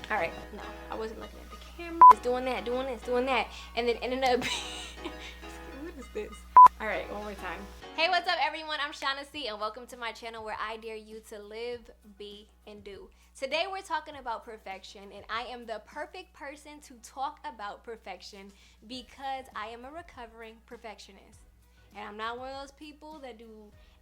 All right, no, I wasn't looking at the camera. Just doing that, doing this, doing that, and then ended up. What is this? All right, one more time. Hey, what's up, everyone? I'm Shaughnessy, and welcome to my channel where I dare you to live, be, and do. Today, we're talking about perfection, and I am the perfect person to talk about perfection because I am a recovering perfectionist. And I'm not one of those people that do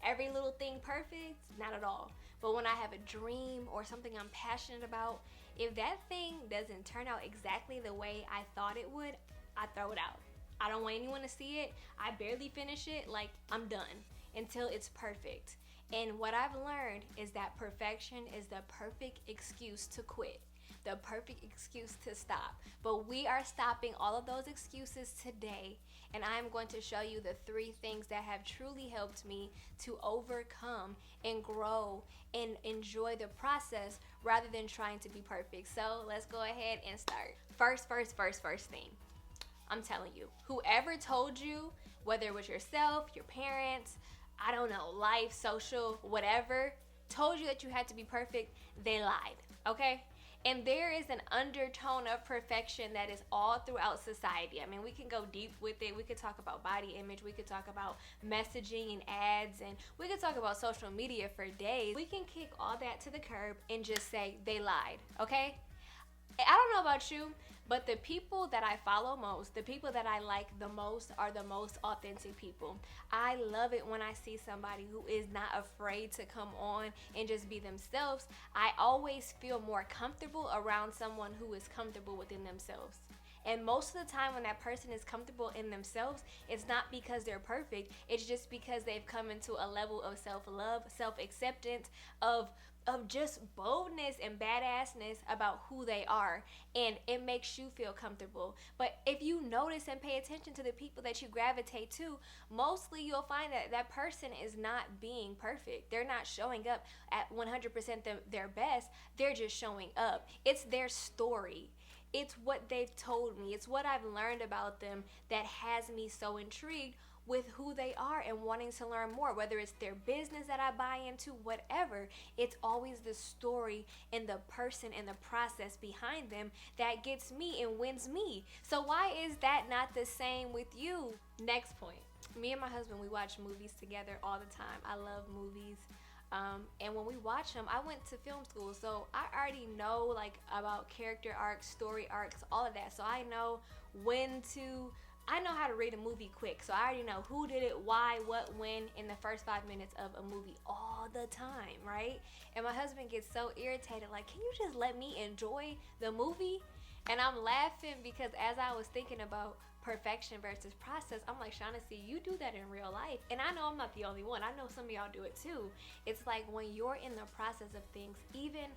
every little thing perfect, not at all. But when I have a dream or something I'm passionate about, if that thing doesn't turn out exactly the way I thought it would, I throw it out. I don't want anyone to see it. I barely finish it. Like, I'm done until it's perfect. And what I've learned is that perfection is the perfect excuse to quit, the perfect excuse to stop. But we are stopping all of those excuses today, and I'm going to show you the 3 things that have truly helped me to overcome and grow and enjoy the process rather than trying to be perfect. So let's go ahead and start. First thing. I'm telling you, whoever told you, whether it was yourself, your parents, I don't know, life, social, whatever, told you that you had to be perfect, they lied, okay? And there is an undertone of perfection that is all throughout society. I mean, we can go deep with it. We could talk about body image. We could talk about messaging and ads. And we could talk about social media for days. We can kick all that to the curb and just say they lied, okay? I don't know about you, but the people that I follow most, the people that I like the most are the most authentic people. I love it when I see somebody who is not afraid to come on and just be themselves. I always feel more comfortable around someone who is comfortable within themselves. And most of the time when that person is comfortable in themselves, it's not because they're perfect. It's just because they've come into a level of self-love, self-acceptance, of just boldness and badassness about who they are, and it makes you feel comfortable. But if you notice and pay attention to the people that you gravitate to, mostly you'll find that that person is not being perfect. They're not showing up at 100% their best. They're just showing up. It's their story. It's what they've told me. It's what I've learned about them that has me so intrigued with who they are and wanting to learn more, whether it's their business that I buy into, whatever. It's always the story and the person and the process behind them that gets me and wins me. So why is that not the same with you? Next point. Me and my husband, we watch movies together all the time. I love movies. And when we watch them, I went to film school, so I already know like about character arcs, story arcs, all of that. So I know I know how to read a movie quick. So I already know who did it, why, what, when in the first 5 minutes of a movie all the time, right? And my husband gets so irritated, like, can you just let me enjoy the movie? And I'm laughing because as I was thinking about perfection versus process, I'm like, Shaughnessy, you do that in real life. And I know I'm not the only one. I know some of y'all do it too. It's like when you're in the process of things, even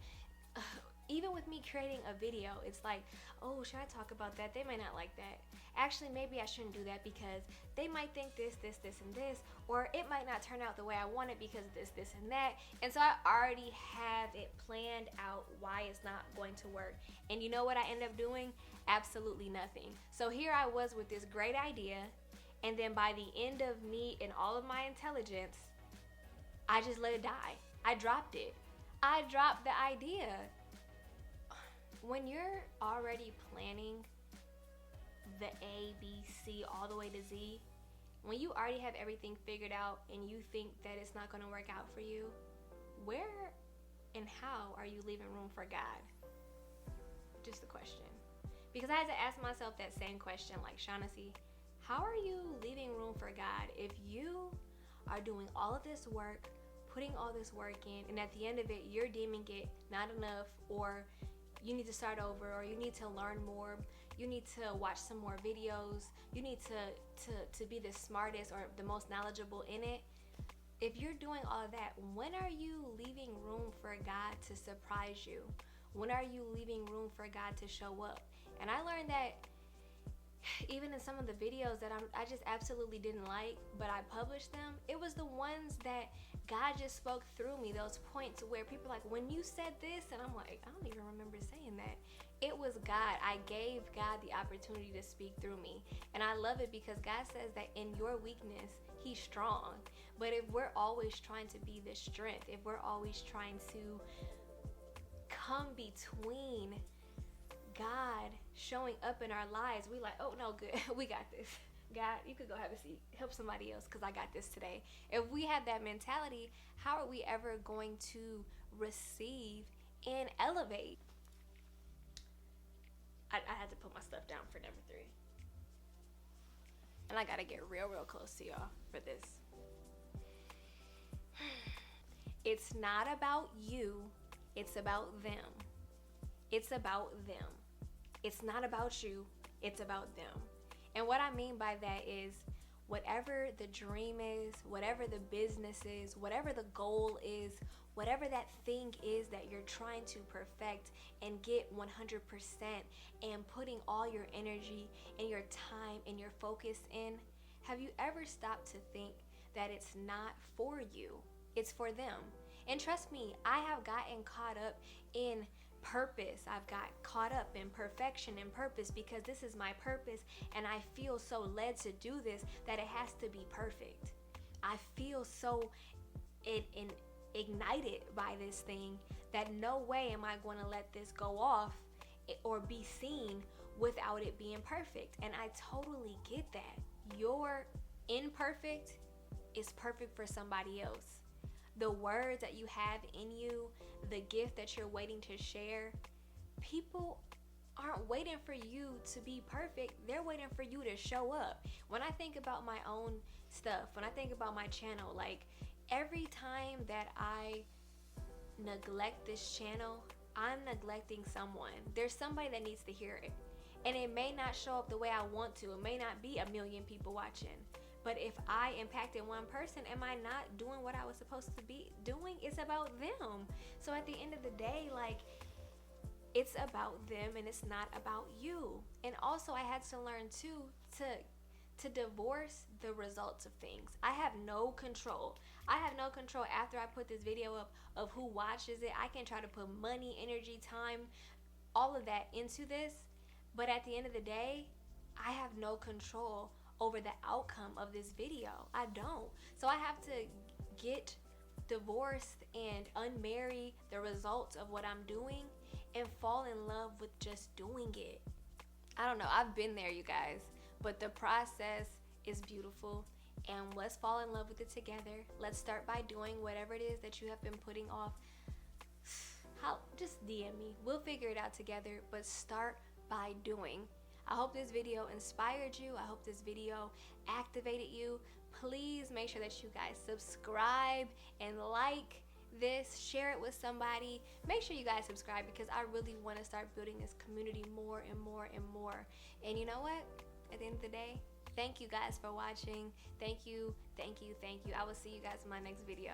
with me creating a video, it's like, oh, should I talk about that? They might not like that. Actually, maybe I shouldn't do that because they might think this, and this, or it might not turn out the way I want it because of this, and that. And so I already have it planned out why it's not going to work. And you know what I end up doing? Absolutely nothing. So here I was with this great idea, and then by the end of me and all of my intelligence, I just let it die. I dropped it. I dropped the idea. When you're already planning the A, B, C, all the way to Z, when you already have everything figured out and you think that it's not going to work out for you, where and how are you leaving room for God? Just a question. Because I had to ask myself that same question, like, Shaughnessy, how are you leaving room for God if you are doing all of this work, putting all this work in, and at the end of it, you're deeming it not enough, or you need to start over, or you need to learn more, you need to watch some more videos, you need to be the smartest or the most knowledgeable in it. If you're doing all of that, when are you leaving room for God to surprise you? When are you leaving room for God to show up? And I learned that even in some of the videos that I just absolutely didn't like, but I published them, it was the ones that God just spoke through me, those points where people are like, when you said this, and I'm like, I don't even remember saying that. It was God. I gave God the opportunity to speak through me. And I love it because God says that in your weakness, He's strong. But if we're always trying to be the strength, if we're always trying to come between God showing up in our lives, we like, oh no, good, we got this. God, you could go have a seat, help somebody else because I got this today. If we have that mentality, how are we ever going to receive and elevate? I had to put my stuff down for number 3. And I gotta get real close to y'all for this. It's not about you, it's about them. It's about them. It's not about you, it's about them. And what I mean by that is whatever the dream is, whatever the business is, whatever the goal is, whatever that thing is that you're trying to perfect and get 100% and putting all your energy and your time and your focus in, have you ever stopped to think that it's not for you, it's for them? And trust me, I have gotten caught up in purpose. I've got caught up in perfection and purpose because this is my purpose and I feel so led to do this that it has to be perfect. I feel so ignited by this thing that no way am I going to let this go off or be seen without it being perfect. And I totally get that. Your imperfect is perfect for somebody else. The words that you have in you, the gift that you're waiting to share, people aren't waiting for you to be perfect. They're waiting for you to show up. When I think about my own stuff, when I think about my channel, like every time that I neglect this channel, I'm neglecting someone. There's somebody that needs to hear it. And it may not show up the way I want to. It may not be 1 million people watching. But if I impacted one person, am I not doing what I was supposed to be doing? It's about them. So at the end of the day, like, it's about them and it's not about you. And also I had to learn too to divorce the results of things. I have no control. I have no control after I put this video up of who watches it. I can try to put money, energy, time, all of that into this. But at the end of the day, I have no control over the outcome of this video. I don't. So I have to get divorced and unmarry the results of what I'm doing and fall in love with just doing it. I don't know. I've been there, you guys. But the process is beautiful. And let's fall in love with it together. Let's start by doing whatever it is that you have been putting off. Just DM me. We'll figure it out together. But start by doing. I hope this video inspired you. I hope this video activated you. Please make sure that you guys subscribe and like this, share it with somebody. Make sure you guys subscribe because I really want to start building this community more and more and more. And you know what? At the end of the day, thank you guys for watching. Thank you, thank you, thank you. I will see you guys in my next video.